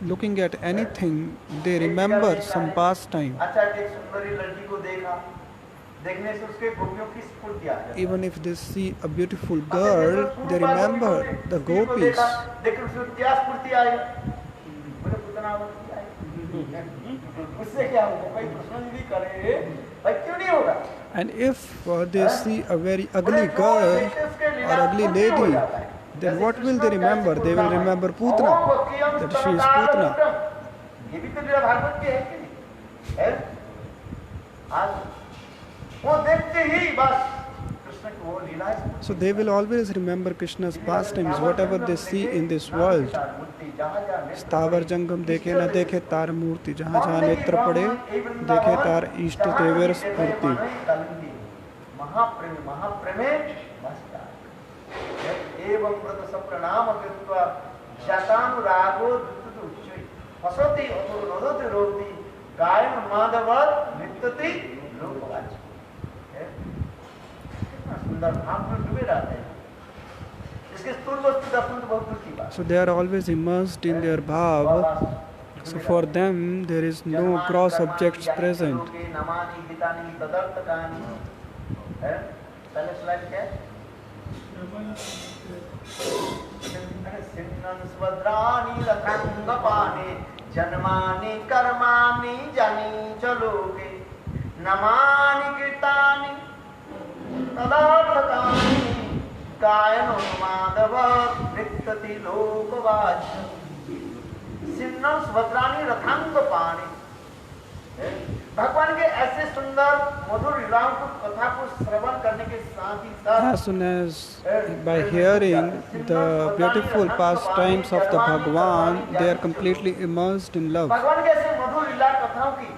looking at anything, they remember some pastime. अच्छा एक सुंदरी लड़की को देखा, देखने से उसके गोपियों की स्फूर्ति आ जाती है. Even if they see a beautiful girl, they remember the gopis. लेकिन उसमें क्या स्फूर्ति आई? बोले पुतना उससे क्या होगा? भाई प्रश्न भी करे, भाई क्यों नहीं होगा? And if they see a very ugly girl or ugly lady, then what will they remember? They will remember Putna, that she is Putna. ये भी तो मेरा भागवत के है कि नहीं? है? आज वो देखते ही बस कृष्ण की वो लीला है. So they will always remember Krishna's pastimes, whatever they see in this world. स्थावर जंगम देखे न देखे तार मूर्ति, जहाँ जहाँ नेत्र पड़े देखे तार इष्ट देवेर स्फूर्ति. महाप्रेम महाप्रेमे एवं व्रत सप्रणाम कृत्वा शतानुरागो दुतुच्चै फसति अथो रोदति रोदति गायन माधवत नित्यति लोकवाच्य है। कितना सुंदर भाव में डूबे रहते हैं। इसके स्थूल वस्तु दर्शन तो बहुत दूर की बात। So they are always immersed in their bhav. So for them there is no gross objects present. Namami गीतानि तदर्थकानि है। पहले स्लाइड क्या है? सिन्नन् स्वद्राणि रथाङ्गपानि जन्मानि कर्माणि जानि च लोके नमानि गीतानि तदर्थकानि गायनोन्मादव नृत्यति लोकवाच्य सिन्नम् स्वद्राणि रथाङ्गपानि। भगवान के ऐसे सुंदर मधुर लीलाओं को कथा को श्रवण करने के साथ ही साथ As soon as by hearing the beautiful pastimes of the Bhagwan, they are completely immersed in love. भगवान के ऐसे मधुर लीला कथाओं की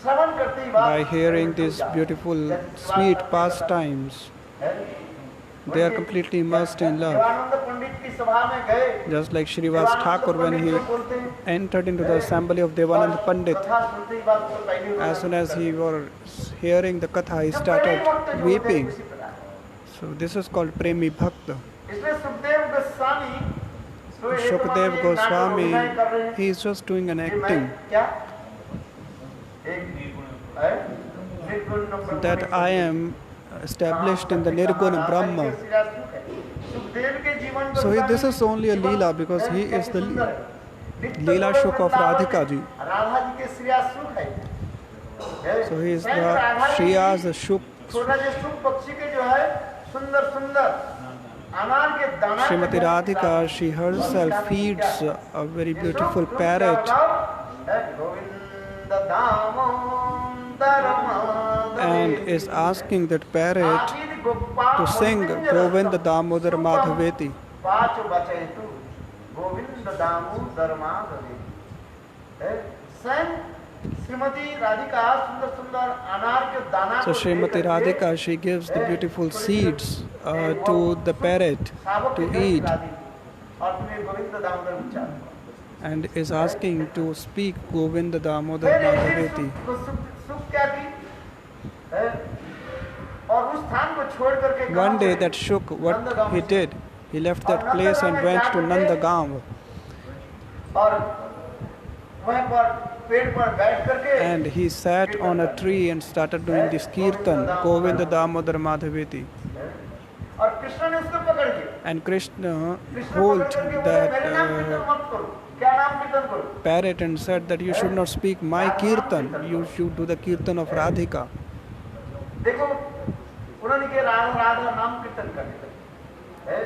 श्रवण करते ही By hearing these beautiful, sweet pastimes, they are completely immersed in love. Devanand पंडित की सभा में गए। Just like Srivas Thakur when he entered into the assembly of Devanand Pandit, कथा सुनते ही बात को पहले as soon as he was hearing the katha, he started weeping. So this is called Premi Bhakta. इसलिए Sukhdev Goswami Shukdev Goswami, he is just doing an acting क्या निर्गुण that I am established in the Nirguna Brahma. So this is only a Leela because he is the Leela Shuk of Radhika ji. Radha ji के श्रिया सुख है। So he is the Shriyas Shuk. छोटा जो सुख पक्षी के जो है सुंदर सुंदर अनार के दाना Srimati Radhika, she herself feeds a very beautiful parrot and is asking that parrot to sing Govinda Damodar Madhaveti. So Srimati Radhika, she gives the beautiful seeds to the parrot to eat and is asking to speak Govinda Damodar Madhaveti. One day that Shuk, what he did, he left that place and went to Nandagaon. And he sat on a tree and started doing this kirtan, Govinda Damodar Madhaveti. And Krishna held that parrot and said that you should not speak my kirtan, you should do the kirtan of Radhika.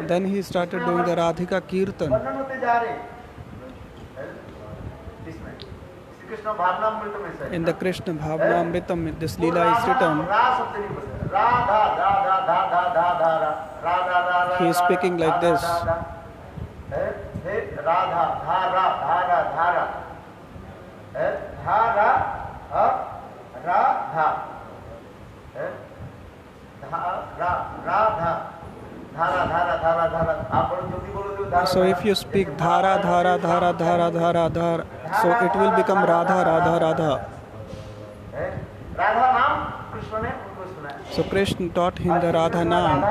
Then he started doing the Radhika kirtan. In the Krishna Bhavnamritam, this Leela is written. He is speaking like this. So if you speak dhara, dhara, dhara, dhara, dhara, dhara, so it will become Radha, Radha, Radha. So Krishna taught him the Radha Naam.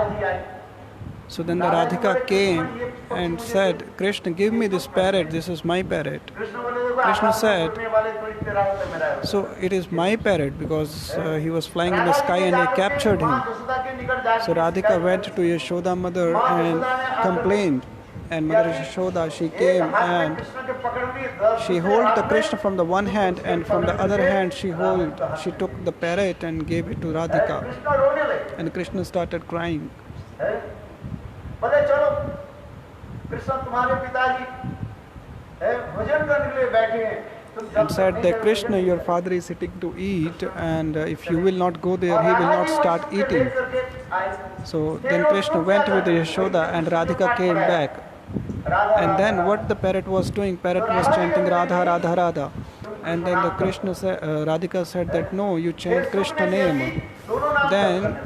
So then the Radhika came and said, Krishna, give me this parrot, this is my parrot. Krishna said, so it is my parrot because he was flying in the sky and I captured him. So Radhika went to Yashoda mother and complained. And Mother Yashoda, she came and she held the Krishna from the one hand and from the other hand she took the parrot and gave it to Radhika. And Krishna started crying. And said that Krishna, your father is sitting to eat, and if you will not go there, he will not start eating. So then Krishna went with Yashoda and Radhika came back. And then what the parrot was doing, parrot was chanting Radha, Radha, Radha. And then the Radhika said that no, you chant Krishna name. Then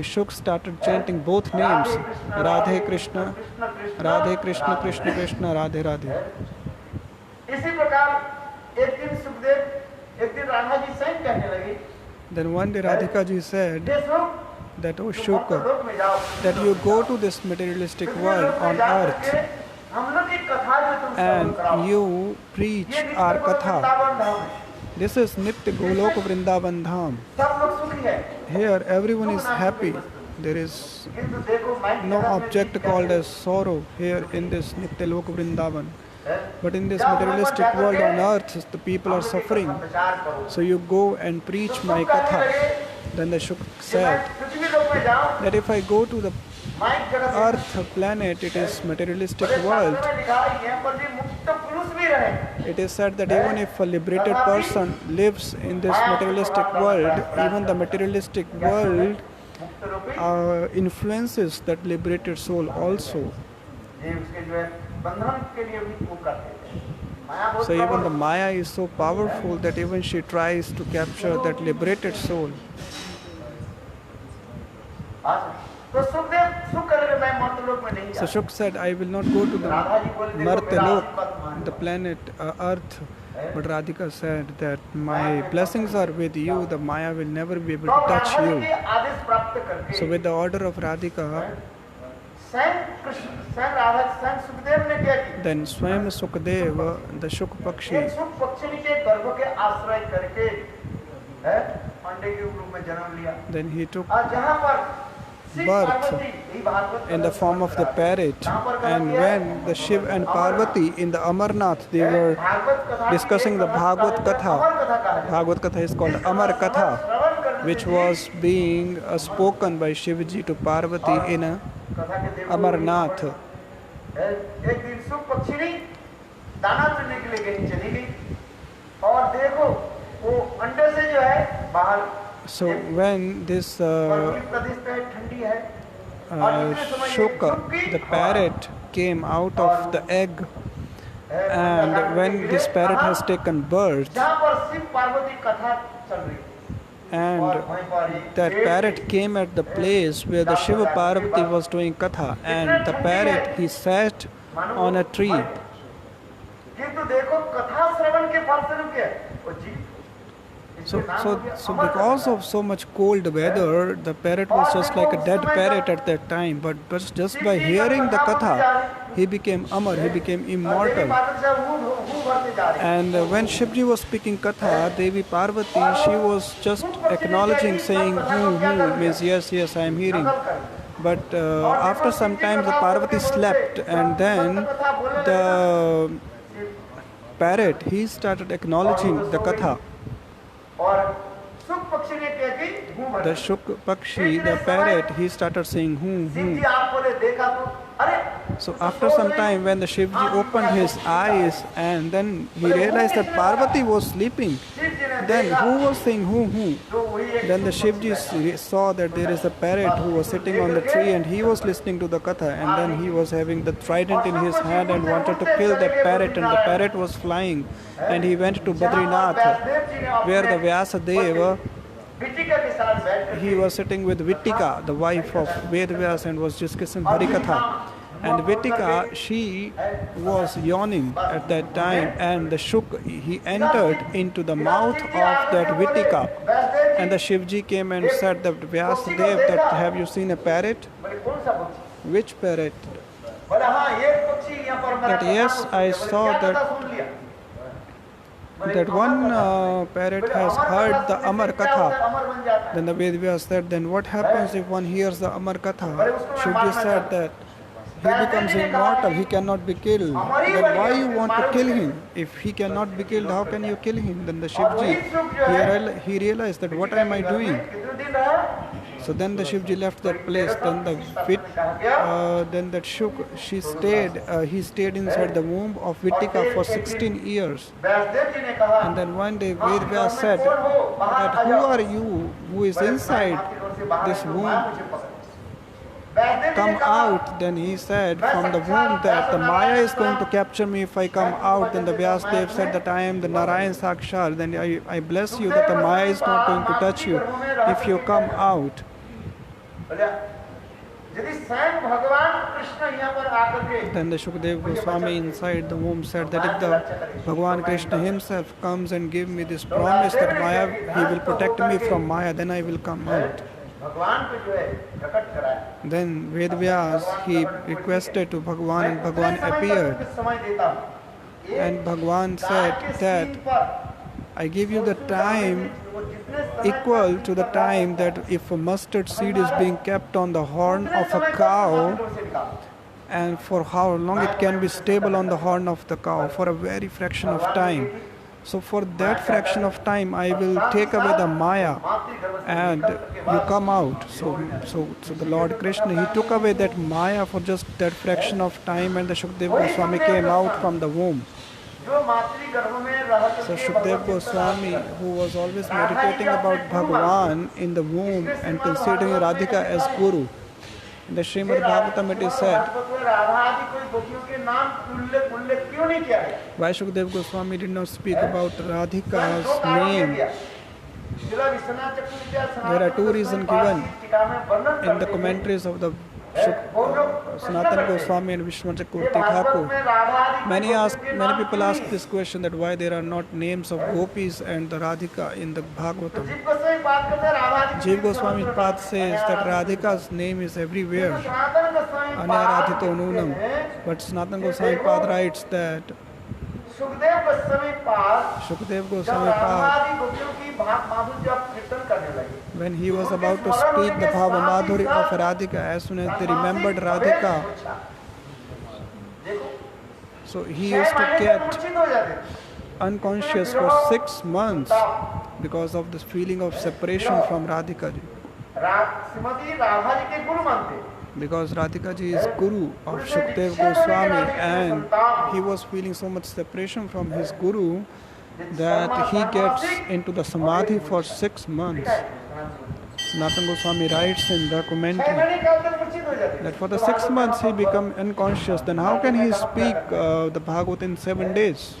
Shuk started chanting both names, Radhe Krishna, Radhe Krishna, Krishna Krishna, Radhe Radhe. Then one day Radhika ji said ये सुख that, oh तुम Shuka, लोक में जाओ, that you go to this materialistic Prithvi world लोक में on जा earth करके हम लोग की कथा जो तुम श्रवण कराओ, and you preach ये नित्य our गोलोक katha. वृंदावन धाम है। This is Nitya Golok Vrindavan Dham. सब लोग सुखी है, Here everyone is happy. There is किंतु देखो माइंड no जगत में object जीव called कैसे as sorrow here in this Nitya Lok Vrindavan. है। But in this जब वहाँ पर materialistic जाकर world के on earth, the people are हम लोग एक suffering. कथा प्रचार करो। So you go and preach तो my सुख कहने katha. लगे Then the Shuk कि मैं said पृथ्वी लोक में जाऊं, that if I go to the mind जगत में earth planet, it is materialistic बड़े world. शास्त्रों में लिखा है, यहाँ पर भी मुक्त पुरुष भी रहे। It is said that even if a liberated person lives in this materialistic world, even the materialistic world मुक्त रूपी influences that liberated soul also. ये उसके जो है बंधन के लिए भी वो करते थे। माया बहुत So even प्रबल the Maya is so powerful that even she tries to capture that liberated soul. अच्छा, तो सुखदेव सुख करके मैं मर्त्यलोक में नहीं So जा Shuk said, I will not go to the Radha ji बोले देखो मेरा Martyalok, आशीर्वाद मान the low. planet Earth. But Radhika said that my blessings are with you, the Maya will never be able तो to touch Radha ji you. के आदेश प्राप्त करके So with the order of Radhika, स्वयं कृष्ण स्वयं राधा स्वयं सुखदेव ने क्या किया? then Swayam Sukadeva, the Shuk एक Pakshi, सुख पक्षिणी के गर्भ के आश्रय करके है अंडे के रूप में जन्म लिया then he took और जहाँ पर शिव birth पार्वती यही Bhagavat in the form of the parrot. And when the Shiv and Parvati in the Amarnath, they were Bhagavat कथा discussing the Bhagavad Amar Katha. कथा कहा है। Bhagavad Katha is called Amar Katha, श्रवण करने which से was being spoken by Shivji to Parvati in a कथा के देवों Amarnath. एक दिन सुख पक्षिणी दाना चुनने के लिए कहीं चली गई और देखो वो अंडे से जो है बाहर So when this पर्वतीय प्रदेश पे ठंडी है और इतने समय ये Shuka, चुप्पी the parrot, came out of the egg, and when this parrot has taken birth, जहाँ पर शिव पार्वती कथा चल रही है and और वहीं पर एक that पेड़ parrot थी। came at the place where the Shiva Parvati was doing katha, and the parrot, he sat on a tree. किंतु देखो कथा श्रवण के फलस्वरूप क्या है? वो जीव So because of so much cold weather, the parrot was just like a dead parrot at that time. But just by hearing the katha, he became Amar, he became immortal. And when Shivji was speaking katha, Devi Parvati, she was just acknowledging, saying, means yes, yes, I am hearing. But after some time, the Parvati slept, and then the parrot, he started acknowledging the katha. और सुख पक्षी ने क्या की हूँ The Shuk Pakshi, the parrot, he started saying, Shiv जी आप बोले देखा तो अरे So after some time, when the Shivji opened his eyes, and then he realized that Parvati was sleeping, Shiv जी ने then देखा who was saying who? तो वही एक Then the सुख Shivji पक्षी saw that there is a parrot who was sitting on the tree, and he was listening to the katha, and then he was having the trident in his hand and wanted to kill that parrot, and the parrot was flying, and he went to Badrinath, where the Vyasadeva, बिटिका के साथ बैठ he was sitting with Vittika, the wife of Vedvyas, and was discussing Harikatha. And Vittika, she was yawning at that time, and the Shuk, he entered into the mouth of that Vittika. And the Shivji came and said that Vyasadev, that have you seen a parrot? बोले कौन सा पक्षी Which parrot? बोला हाँ ये पक्षी यहाँ पर मरा That yes, था। I बोले, saw क्या that- कथा सुन लिया? बोले, That अमर one कथा। parrot बोले, has अमर heard कथा the सुनने Amar से क्या होता है? Katha. अमर बन जाता है। Then the Vedvyas said, then what happens if one hears the Amar Katha? Shivji said that he becomes immortal, he cannot be killed. Then why you want to kill him? If he cannot be killed, how can you kill him? Then the Shivji, he realized that what am I doing? कितने दिन रहा? So then the Shivji left that place. Then that Shuk, he stayed inside the womb of Vittika for 16 years. Vyasdev जी ने कहा And then one day Vedvyas said that who are you who is inside this womb? Come out. Then he said from the womb that the Maya is going to capture me if I come out. Then the Vyasadev said that I am the Narayan Sakshar. Then I bless you that the Maya is not going to touch you if you come out. यदि स्वयं भगवान कृष्ण यहाँ पर आकर के Then the Shukdev Goswami inside the womb said that if the Bhagavan Krishna himself comes and give me this promise that Maya, he will protect me from Maya, then I will come out. भगवान को जो है प्रकट कराया। Then Ved Vyas, he requested to Bhagavan and Bhagavan appeared. समय देता हूँ। And Bhagavan said that I give you the time equal to the time that if a mustard seed is being kept on the horn of a cow, and for how long it can be stable on the horn of the cow, for a very fraction of time. So for that fraction of time I will take away the Maya and you come out. So the Lord Krishna, he took away that Maya for just that fraction of time, and the Shukdev Goswami came out from the womb. So Shukdev Goswami, who was always meditating about Bhagavan in the womb and considering Radhika as Guru, in the Srimad Bhagavatam it is said, why Shukdev Goswami did not speak about Radhika's name? There are two reasons given in the commentaries of the Sanatana Goswami and Vishnu Chakravarti Thakur. Many people ask this question, that why there are not names of gopis and the Radhika in the Bhagavatam. Jiva Goswami Pad says that Radhika's name is everywhere, Anya Radhito Nunam. But Sanatana Goswami Pad writes that Shukdev Goswami Pad, when he was about to speak the Bhava Madhuri of Radhika, as soon as they remembered Radhika, so he used to get unconscious for 6 months because of this feeling of separation from Radhika ji. Because Radhika ji is Guru of Shukdev Goswami, and he was feeling so much separation from his Guru that he gets into the Samadhi for 6 months. Sanatana Goswami writes in the commentary that for the 6 months he become unconscious. Then how can he speak the Bhagavad in 7 days?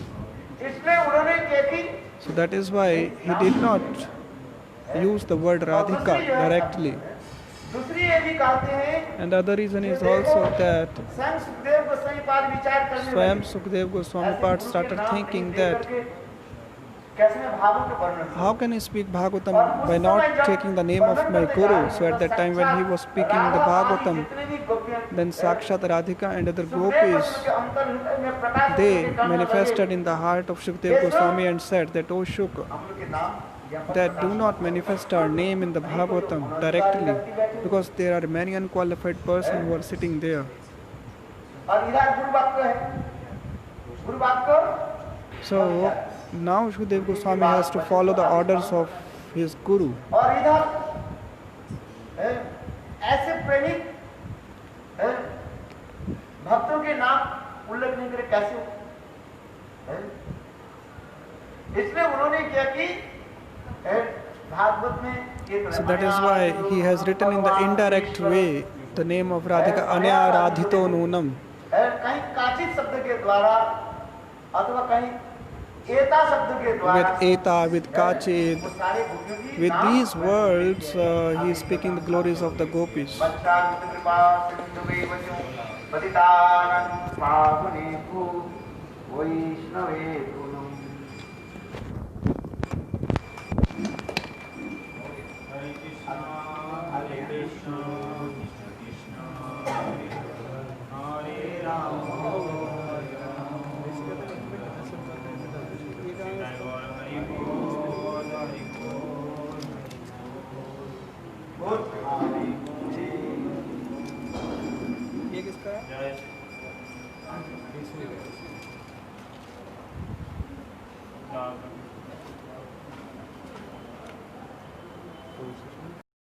So that is why he did not use the word Radhika directly. And the other reason is also that Swayam Sukdev Goswami Pad started thinking that how can I speak Bhagavatam by not taking the name of my Guru? So at that time when he was speaking the Bhagavatam, then Sakshat Radhika and other gopis, they manifested in the heart of Shukdev Goswami and said that, O Shuka, that do not manifest our name in the Bhagavatam directly, because there are many unqualified persons who are sitting there. So now Shukdev Goswami has to follow the orders of his Guru. So that is why he has written in the indirect way the name of Radhika, Anya Radhito Nunam. With Eta, with Kachid, with these words he is speaking the glories of the gopis. Yeah.